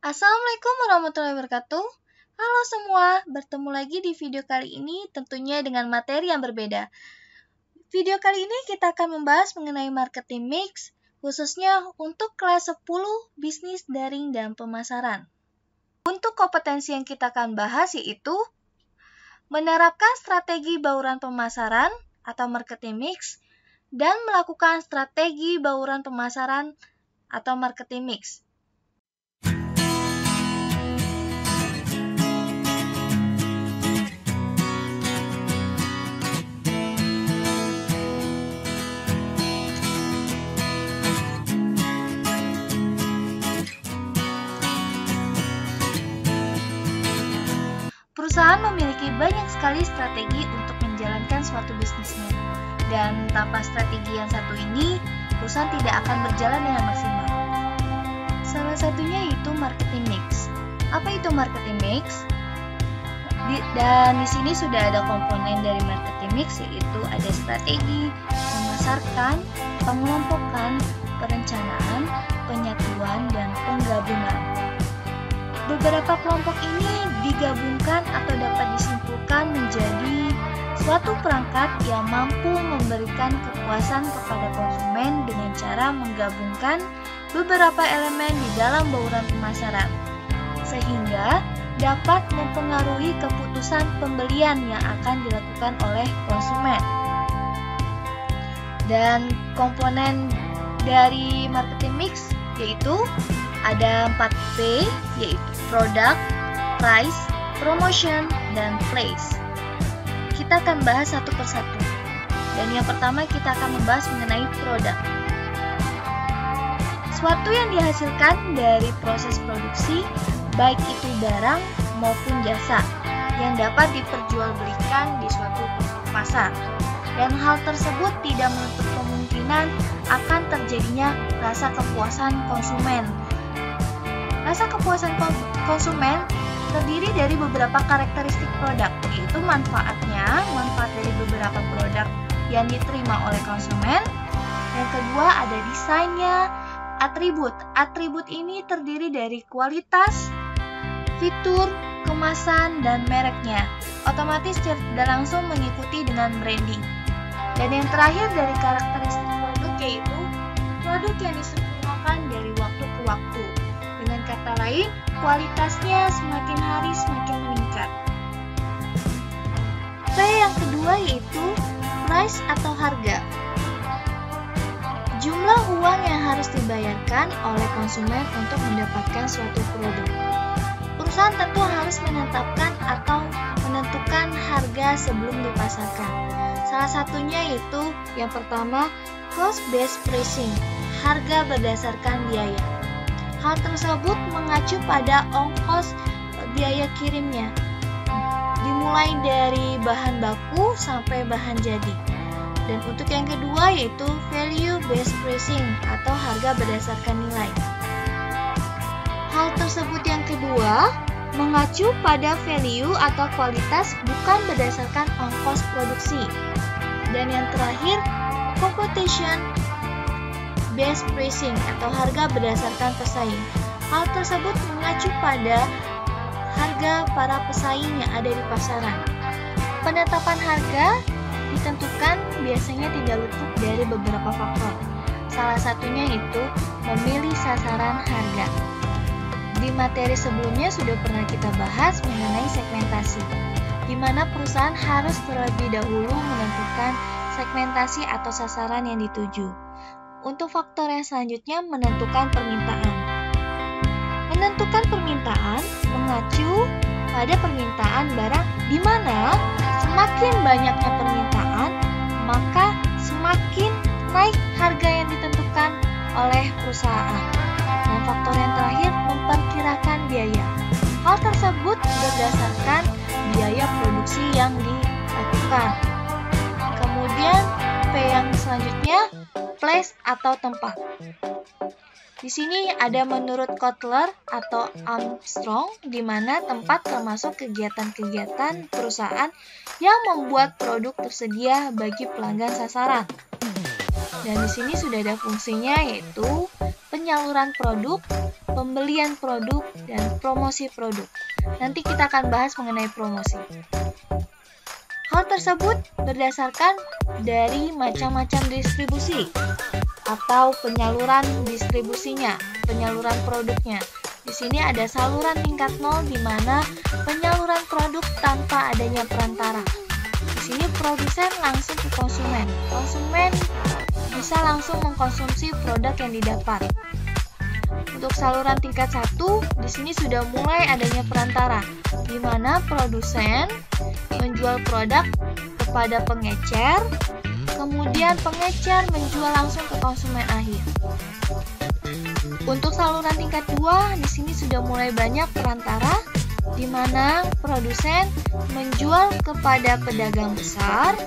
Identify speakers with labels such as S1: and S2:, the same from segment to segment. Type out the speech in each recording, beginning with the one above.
S1: Assalamualaikum warahmatullahi wabarakatuh. Halo semua, bertemu lagi di video kali ini tentunya dengan materi yang berbeda. Video kali ini kita akan membahas mengenai marketing mix, khususnya untuk kelas 10 bisnis daring dan pemasaran. Untuk kompetensi yang kita akan bahas yaitu menerapkan strategi bauran pemasaran atau marketing mix dan melakukan strategi bauran pemasaran atau marketing mix. Perusahaan memiliki banyak sekali strategi untuk menjalankan suatu bisnisnya. Dan tanpa strategi yang satu ini, perusahaan tidak akan berjalan dengan maksimal. Salah satunya yaitu marketing mix. Apa itu marketing mix? Dan di sini sudah ada komponen dari marketing mix, yaitu ada strategi, memasarkan, pengelompokan, perencanaan, penyatuan, dan penggabungan. Beberapa kelompok ini digabungkan atau dapat disimpulkan menjadi suatu perangkat yang mampu memberikan kepuasan kepada konsumen dengan cara menggabungkan beberapa elemen di dalam bauran pemasaran, sehingga dapat mempengaruhi keputusan pembelian yang akan dilakukan oleh konsumen. Dan komponen dari marketing mix yaitu ada 4P, yaitu product, price, promotion, dan place. Kita akan bahas satu persatu. Dan yang pertama kita akan membahas mengenai produk. Suatu yang dihasilkan dari proses produksi, baik itu barang maupun jasa, yang dapat diperjualbelikan di suatu pasar. Dan hal tersebut tidak menutup kemungkinan akan terjadinya rasa kepuasan konsumen. Rasa kepuasan konsumen terdiri dari beberapa karakteristik produk, yaitu manfaat dari beberapa produk yang diterima oleh konsumen. Yang kedua ada desainnya, atribut. Atribut ini terdiri dari kualitas, fitur, kemasan, dan mereknya. Otomatis tidak langsung mengikuti dengan branding. Dan yang terakhir dari karakteristik produk yaitu produk yang disempurnakan dari waktu ke waktu. Dengan kata lain, kualitasnya semakin hari semakin meningkat. P yang kedua yaitu price atau harga. Jumlah uang yang harus dibayarkan oleh konsumen untuk mendapatkan suatu produk. Perusahaan tentu harus menetapkan atau menentukan harga sebelum dipasarkan. Salah satunya yaitu yang pertama, cost-based pricing, harga berdasarkan biaya. Hal tersebut mengacu pada ongkos biaya kirimnya, dimulai dari bahan baku sampai bahan jadi. Dan untuk yang kedua yaitu value-based pricing atau harga berdasarkan nilai. Hal tersebut yang kedua mengacu pada value atau kualitas bukan berdasarkan ongkos produksi. Dan yang terakhir, competition based pricing atau harga berdasarkan pesaing. Hal tersebut mengacu pada harga para pesaing yang ada di pasaran. Penetapan harga ditentukan biasanya tidak luput dari beberapa faktor. Salah satunya itu memilih sasaran harga. Di materi sebelumnya sudah pernah kita bahas mengenai segmentasi, di mana perusahaan harus terlebih dahulu menentukan segmentasi atau sasaran yang dituju. Untuk faktor yang selanjutnya, menentukan permintaan. Menentukan permintaan mengacu pada permintaan barang, di mana semakin banyaknya permintaan, maka semakin naik harga yang ditentukan oleh perusahaan. Dan faktor yang terakhir, memperkirakan biaya. Hal tersebut berdasarkan biaya produksi yang dilakukan. Kemudian P yang selanjutnya, place atau tempat. Di sini ada menurut Kotler atau Armstrong, di mana tempat termasuk kegiatan-kegiatan perusahaan yang membuat produk tersedia bagi pelanggan sasaran. Dan di sini sudah ada fungsinya yaitu penyaluran produk, pembelian produk, dan promosi produk. Nanti kita akan bahas mengenai promosi. Hal tersebut berdasarkan dari macam-macam distribusi atau penyaluran distribusinya, penyaluran produknya. Di sini ada saluran tingkat 0 di mana penyaluran produk tanpa adanya perantara. Di sini produsen langsung ke konsumen. Konsumen bisa langsung mengkonsumsi produk yang didapat. Untuk saluran tingkat 1, di sini sudah mulai adanya perantara, di mana produsen menjual produk kepada pengecer, kemudian pengecer menjual langsung ke konsumen akhir. Untuk saluran tingkat 2, di sini sudah mulai banyak perantara, di mana produsen menjual kepada pedagang besar,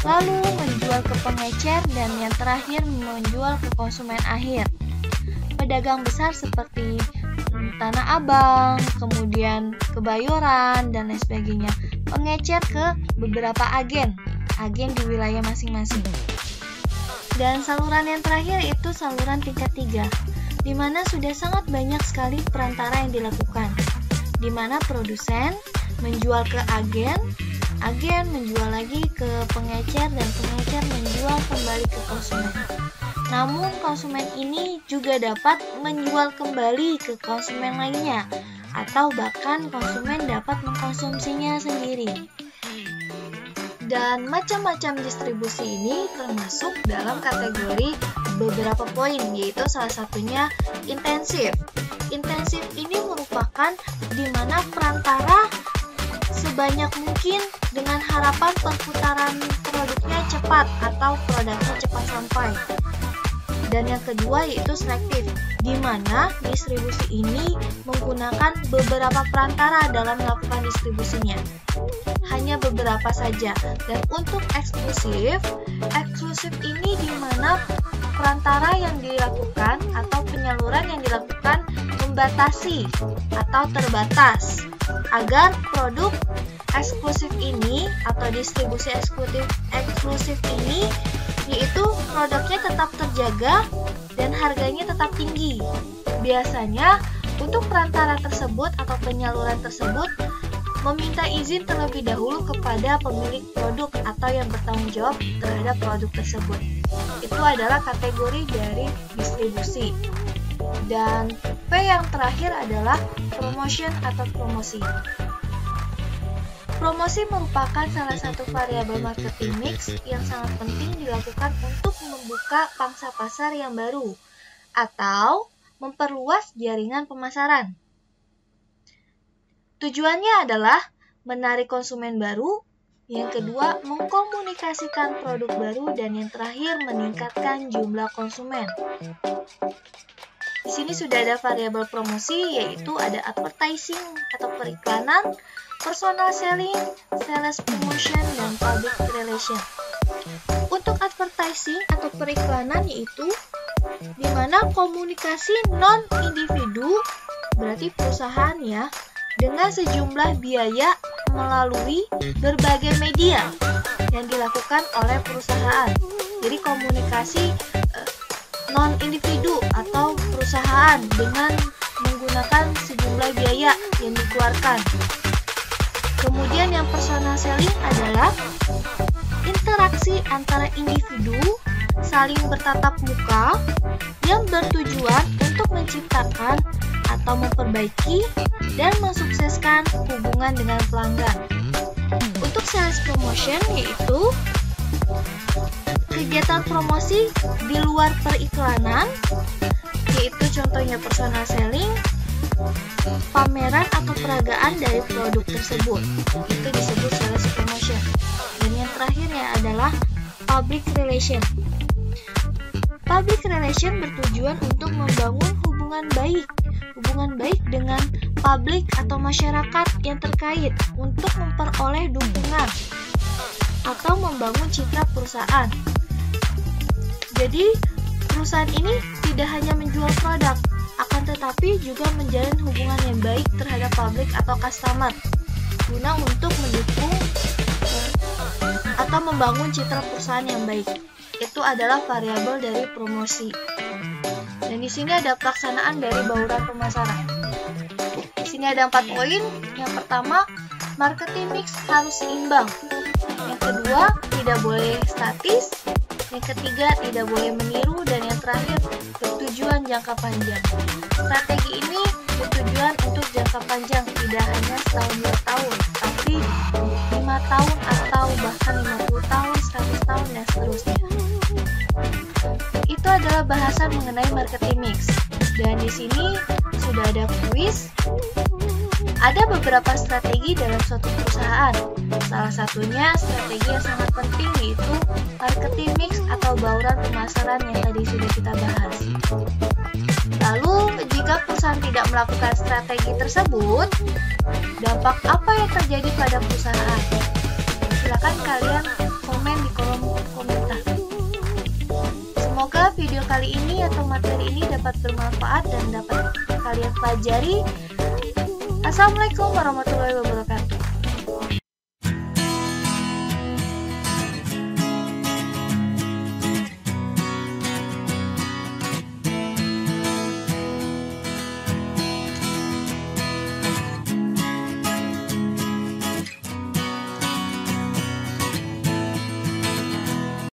S1: lalu menjual ke pengecer, dan yang terakhir menjual ke konsumen akhir. Pedagang besar seperti Tanah Abang, kemudian Kebayoran, dan lain sebagainya. Pengecer ke beberapa agen di wilayah masing-masing. Dan saluran yang terakhir itu saluran tingkat 3, di mana sudah sangat banyak sekali perantara yang dilakukan, di mana produsen menjual ke agen menjual lagi ke pengecer, dan pengecer menjual kembali ke konsumen. Namun konsumen ini juga dapat menjual kembali ke konsumen lainnya, atau bahkan konsumen dapat mengkonsumsinya sendiri. Dan macam-macam distribusi ini termasuk dalam kategori beberapa poin, yaitu salah satunya intensif. Intensif ini merupakan di mana perantara sebanyak mungkin dengan harapan perputaran produknya cepat atau produknya cepat sampai. Dan yang kedua yaitu selektif, di mana distribusi ini menggunakan beberapa perantara dalam melakukan distribusinya. Hanya beberapa saja. Dan untuk eksklusif ini di mana perantara yang dilakukan atau penyaluran yang dilakukan membatasi atau terbatas agar produk eksklusif ini atau distribusi eksklusif ini yaitu produknya tetap terjaga dan harganya tetap tinggi. Biasanya untuk perantara tersebut atau penyaluran tersebut meminta izin terlebih dahulu kepada pemilik produk atau yang bertanggung jawab terhadap produk tersebut. Itu adalah kategori dari distribusi. Dan P yang terakhir adalah promotion atau promosi. Promosi merupakan salah satu variabel marketing mix yang sangat penting dilakukan untuk membuka pangsa pasar yang baru atau memperluas jaringan pemasaran. Tujuannya adalah menarik konsumen baru, yang kedua mengkomunikasikan produk baru, dan yang terakhir meningkatkan jumlah konsumen. Di sini sudah ada variabel promosi, yaitu ada advertising atau periklanan, personal selling, sales promotion, dan public relation. Untuk advertising atau periklanan yaitu di mana komunikasi non-individu, berarti perusahaan ya, dengan sejumlah biaya melalui berbagai media yang dilakukan oleh perusahaan. Jadi komunikasi non-individu atau perusahaan dengan menggunakan sejumlah biaya yang dikeluarkan. Kemudian yang personal selling adalah interaksi antara individu saling bertatap muka yang bertujuan untuk menciptakan atau memperbaiki dan mensukseskan hubungan dengan pelanggan. Untuk sales promotion yaitu kegiatan promosi di luar periklanan, yaitu contohnya personal selling, pameran atau peragaan dari produk tersebut. Itu disebut sales promotion. Dan yang terakhirnya adalah public relation. Public relation bertujuan untuk membangun hubungan baik dengan publik atau masyarakat yang terkait untuk memperoleh dukungan atau membangun citra perusahaan. Jadi, perusahaan ini tidak hanya menjual produk, akan tetapi juga menjalin hubungan yang baik terhadap publik atau customer guna untuk mendukung atau membangun citra perusahaan yang baik. Itu adalah variabel dari promosi. Dan Dan di sini ada pelaksanaan dari bauran pemasaran. Di sini ada 4 poin. Yang pertama, marketing mix harus seimbang. Yang kedua, tidak boleh statis. Yang ketiga, tidak boleh meniru. Dan yang terakhir, bertujuan jangka panjang. Strategi ini bertujuan untuk jangka panjang, tidak hanya setahun 2 tahun, tapi 5 tahun atau bahkan 50 tahun, 100 tahun, dan seterusnya. Itu adalah bahasan mengenai marketing mix. Dan di sini sudah ada kuis. Ada beberapa strategi dalam suatu perusahaan. Salah satunya strategi yang sangat penting, yaitu marketing mix atau bauran pemasaran yang tadi sudah kita bahas. Lalu, jika perusahaan tidak melakukan strategi tersebut, dampak apa yang terjadi pada perusahaan? Silakan kalian komen di kolom komentar. Semoga video kali ini atau materi ini dapat bermanfaat dan dapat kalian pelajari. Assalamualaikum warahmatullahi wabarakatuh.